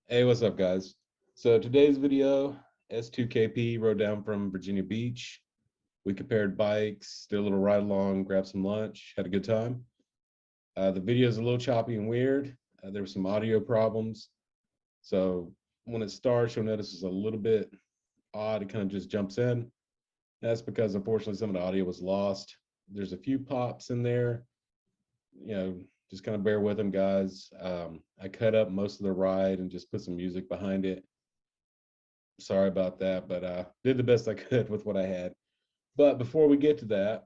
Hey, what's up, guys? So today's video, S2KP rode down from Virginia Beach. We compared bikes, did a little ride along, grabbed some lunch, had a good time. The video is a little choppy and weird. There were some audio problems. So when it starts, you'll notice it's a little bit odd. It kind of just jumps in. That's because unfortunately some of the audio was lost. There's a few pops in there. Just kind of bear with them, guys. I cut up most of the ride and just put some music behind it. Sorry about that, but did the best I could with what I had. But before we get to that,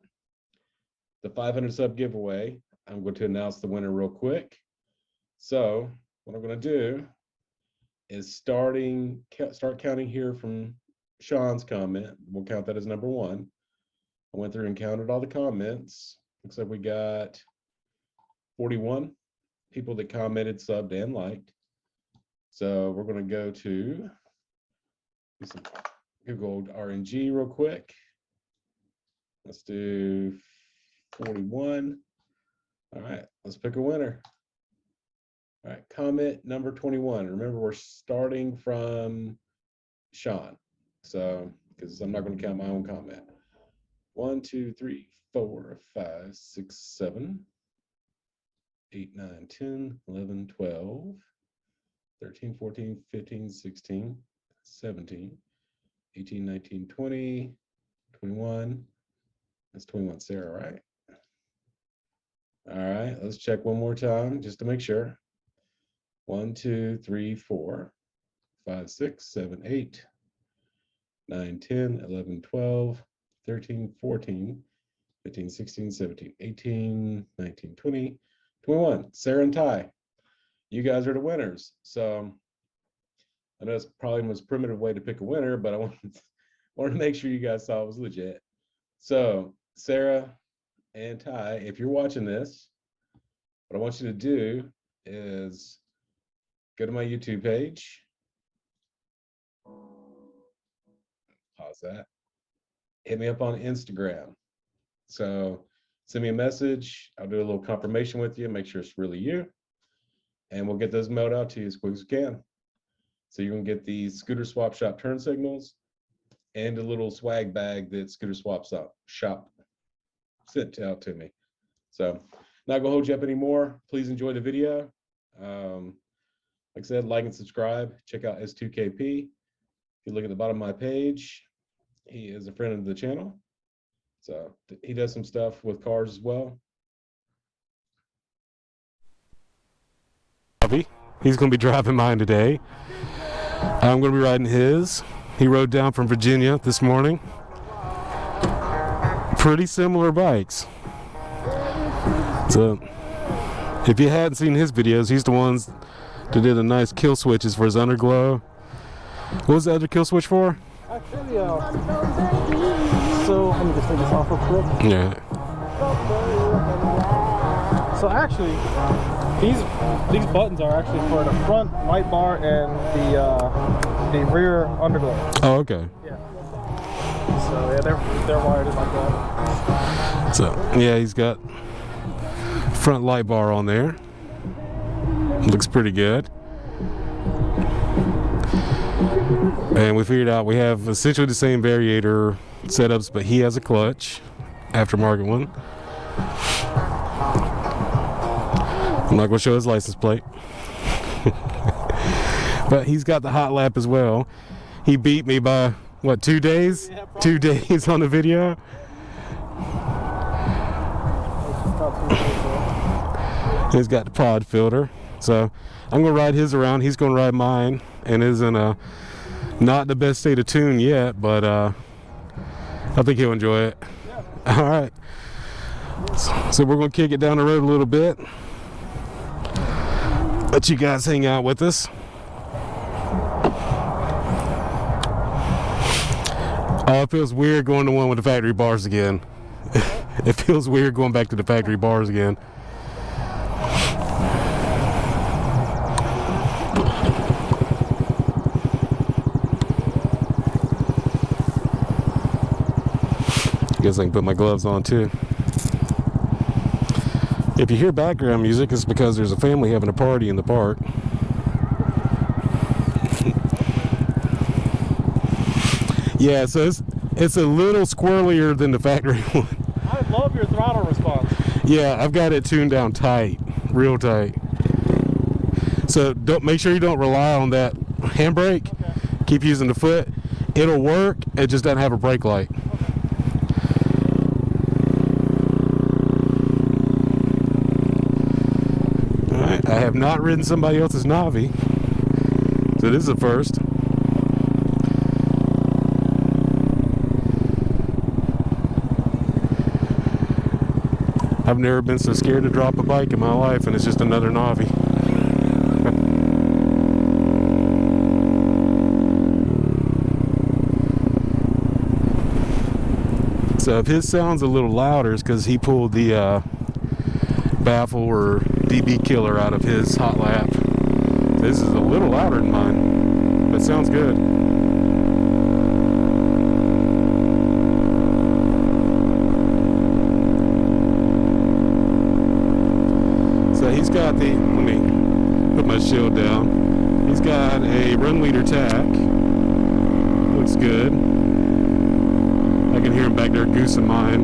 the 500 sub giveaway, I'm going to announce the winner real quick. So what I'm going to do is start counting here from Sean's comment. We'll count that as number one. I went through and counted all the comments. Looks like we got 41 people that commented, subbed, and liked. So we're going to go to some Google RNG real quick. Let's do 41. All right, let's pick a winner. All right, comment number 21. Remember, we're starting from Sean. So, because I'm not going to count my own comment. 1, 2, 3, 4, 5, 6, 7, 8, 9, 10, 11, 12, 13, 14, 15, 16, 17, 18, 19, 20, 21. That's 21, Sarah, right? All right, let's check one more time just to make sure. 1, 2, 3, 4, 5, 6, 7, 8, 9, 10, 11, 12, 13, 14, 15, 16, 17, 18, 19, 20, 21. Sarah and Ty, you guys are the winners. So I know it's probably the most primitive way to pick a winner, but I wanted to make sure you guys saw it was legit. So Sarah and Ty, if you're watching this, what I want you to do is go to my YouTube page. Pause that. Hit me up on Instagram. So send me a message. I'll do a little confirmation with you, make sure it's really you. And we'll get those mailed out to you as quick as we can. So you're gonna get the Scooter Swap Shop turn signals and a little swag bag that Scooter Swap Shop sent out to me. So not gonna hold you up anymore. Please enjoy the video. Like I said, like and subscribe. Check out S2KP. If you look at the bottom of my page, he is a friend of the channel. So he does some stuff with cars as well. Navi. He's going to be driving mine today. I'm going to be riding his. He rode down from Virginia this morning. Pretty similar bikes. So if you hadn't seen his videos, he's the ones that did the nice kill switches for his underglow. What was the other kill switch for? Actually, so let me just take this off real quick. Yeah. So actually, these buttons are actually for the front light bar and the rear underglow. Oh, okay. Yeah. So yeah, they're wired in like that. So yeah, he's got front light bar on there. Looks pretty good. And we figured out we have essentially the same variator setups, but he has a clutch, aftermarket one. I'm not going to show his license plate. But he's got the hot lap as well. He beat me by, what, 2 days? Yeah, 2 days on the video. He's got the pod filter. So I'm going to ride his around. He's going to ride mine. And is in a not the best state of tune yet, but I think he'll enjoy it. Yeah. All right. So we're going to kick it down the road a little bit. Let you guys hang out with us. Oh, it feels weird going to one with the factory bars again. It feels weird going back to the factory bars again. I guess I can put my gloves on too. If you hear background music, it's because there's a family having a party in the park. Yeah, so it's a little squirrelier than the factory one. I love your throttle response. Yeah, I've got it tuned down tight, real tight. So don't make sure you don't rely on that handbrake. Okay. Keep using the foot. It'll work. It just doesn't have a brake light. All right. I have not ridden somebody else's Navi, so this is a first. I've never been so scared to drop a bike in my life, and it's just another Navi. So if his sounds a little louder, it's because he pulled the baffle or DB killer out of his hot lap. This is a little louder than mine, but sounds good. So he's got the, let me put my shield down. He's got a run leader tack. Looks good. I can hear him back there goosing mine.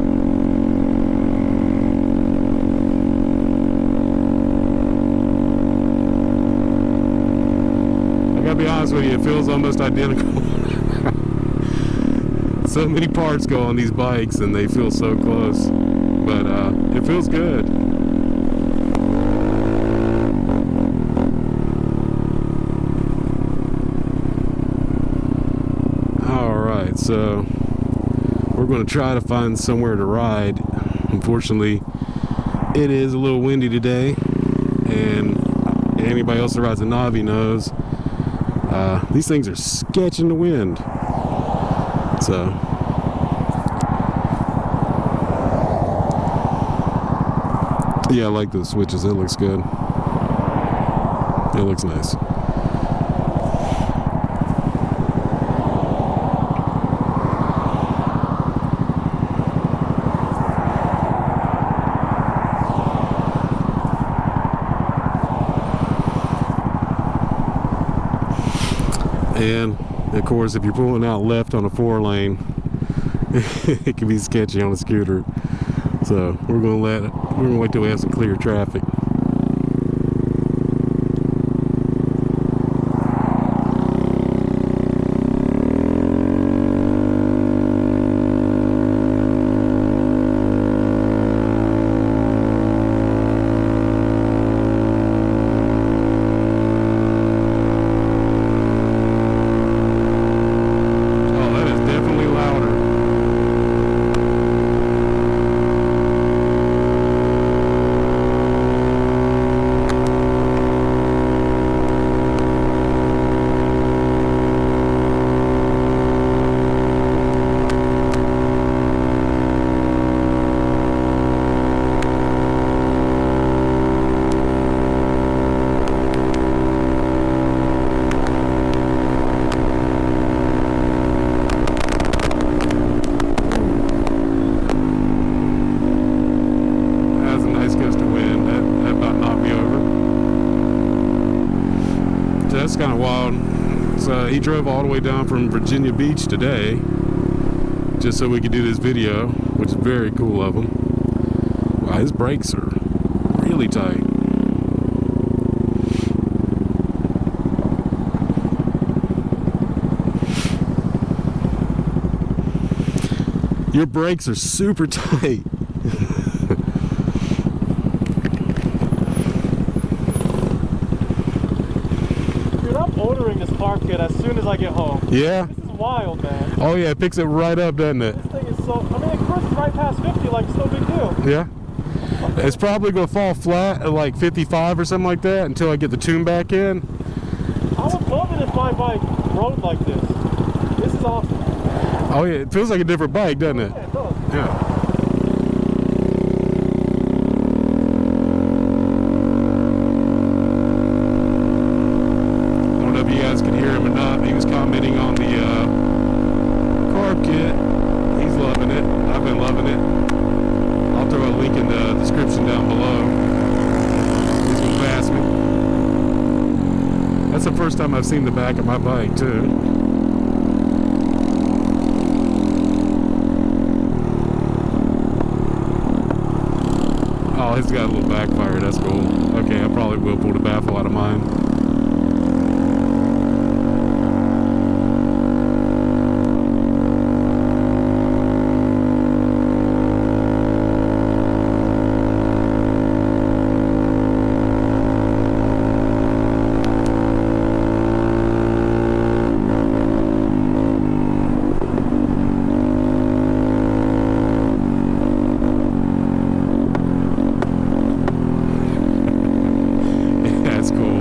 I gotta be honest with you, it feels almost identical. So many parts go on these bikes and they feel so close. But it feels good. Alright, so we're going to try to find somewhere to ride. Unfortunately, it is a little windy today, and anybody else that rides a Navi knows these things are sketching the wind. So yeah, I like those switches. It looks good. It looks nice. And of course, if you're pulling out left on a 4-lane, it can be sketchy on a scooter. So we're gonna wait till we have some clear traffic. That's kind of wild. So he drove all the way down from Virginia Beach today just so we could do this video, which is very cool of him. Wow, his brakes are really tight. Your brakes are super tight. I'm ordering this car kit as soon as I get home. Yeah? This is wild, man. Oh yeah, it picks it right up, doesn't it? This thing is so, I mean, it cruises right past 50 like it's no big deal. Yeah. It's probably going to fall flat at like 55 or something like that until I get the tune back in. I would love it if my bike rode like this. This is awesome. Oh yeah, it feels like a different bike, doesn't it? Yeah, it does. Yeah. You guys can hear him or not. He was commenting on the carb kit. He's loving it. I've been loving it. I'll throw a link in the description down below. He's gonna pass me. That's the first time I've seen the back of my bike too. Oh, he's got a little backfire. That's cool. Okay, I probably will pull the baffle out of mine. That's cool.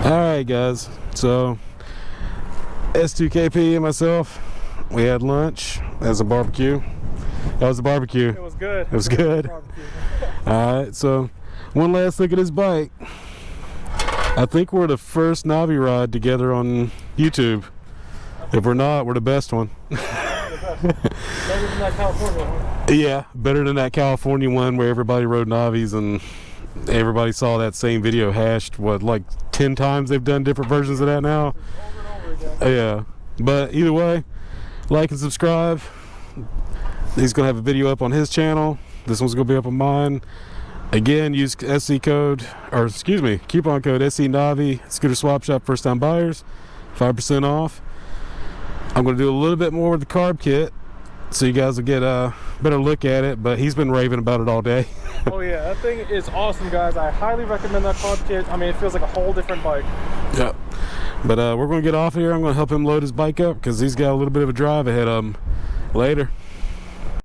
Alright guys, so S2KP and myself, we had lunch as a barbecue. That was a barbecue. It was good. It was good. Alright, so one last look at his bike. I think we're the first Navi ride together on YouTube. If we're not, we're the best one. Better than that California one. Yeah, better than that California one where everybody rode Navis and everybody saw that same video hashed, what, like 10 times they've done different versions of that now? Over and over again. Yeah, but either way, like and subscribe. He's gonna have a video up on his channel. This one's gonna be up on mine. Again, use coupon code SC Navi, Scooter Swap Shop first time buyers, 5% off. I'm gonna do a little bit more with the carb kit so you guys will get a better look at it, but he's been raving about it all day. Oh yeah, that thing is awesome, guys. I highly recommend that carb kit. I mean, it feels like a whole different bike. Yep. But we're gonna get off here. I'm gonna help him load his bike up because he's got a little bit of a drive ahead of him. Later.